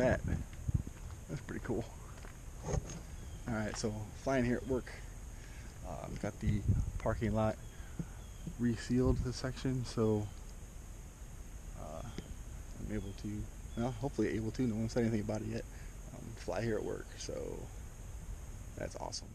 at that. That's pretty cool. Alright, so flying here at work. Got the parking lot resealed this section, so I'm able to, well, hopefully able to, no one said anything about it yet, fly here at work, so that's awesome.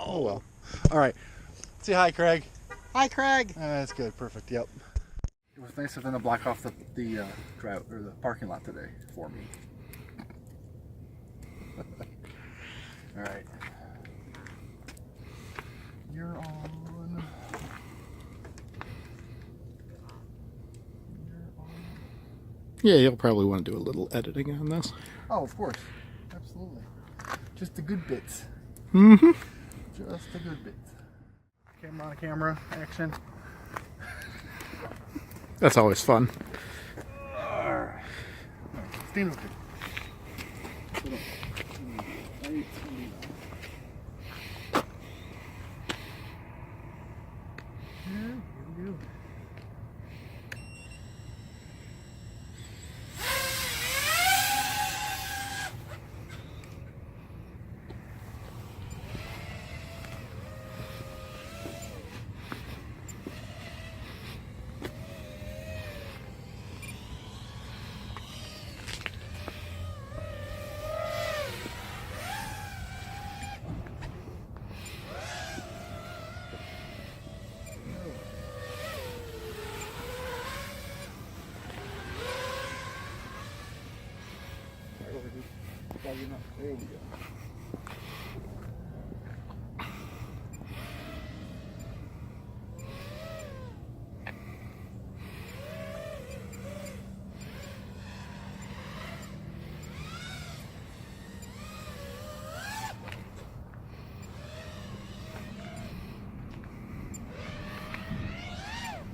Oh well. Alright. Say hi, Craig. Hi, Craig. That's good. Perfect. Yep. It was nice of them to block off the drive or the parking lot today for me. Alright. You're on. Yeah, you'll probably want to do a little editing on this. Oh, of course. Absolutely. Just the good bits. Mm-hmm. Just the good bits. Camera on camera. Action. That's always fun. Alright. Stand up here. There we go.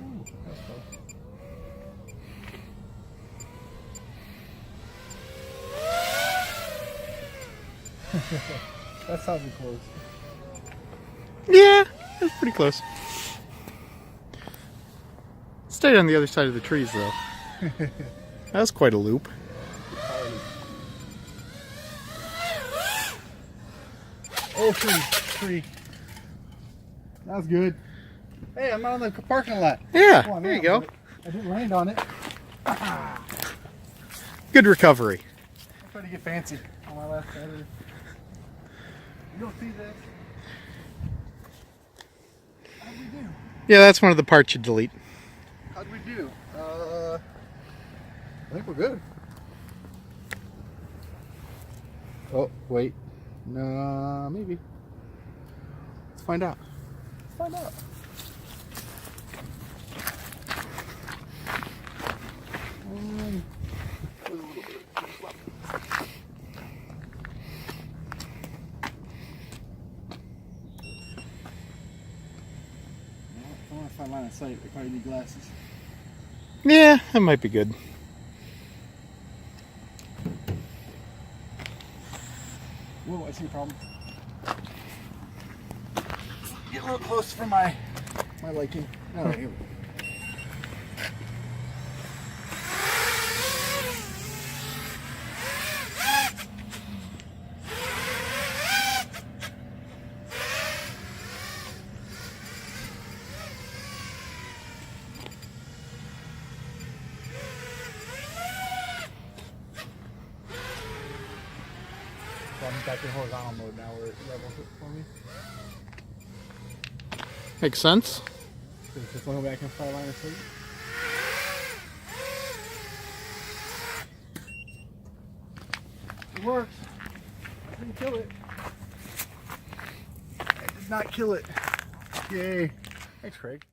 Ooh, that's close. That sounded close. Yeah, that's pretty close. Stayed on the other side of the trees, though. That was quite a loop. Oh, tree. That was good. Hey, I'm out in the parking lot. Yeah, Come on, there you now. go. I didn't land on it. Good recovery. I'm trying to get fancy on my last editor. You don't see this? How'd we do? Yeah, that's one of the parts you delete. How'd we do? I think we're good. Oh, wait. No, maybe. Let's find out. Let's find out. I want to find line of sight. I probably need glasses. Yeah, that might be good. Whoa, I see a problem. Get a little close for my liking. All right, here we go. So I'm back in horizontal mode now where it levels it for me. Makes sense. So it's just one way I can fly line of sight. It works. I didn't kill it. I did not kill it. Yay. Thanks, Craig.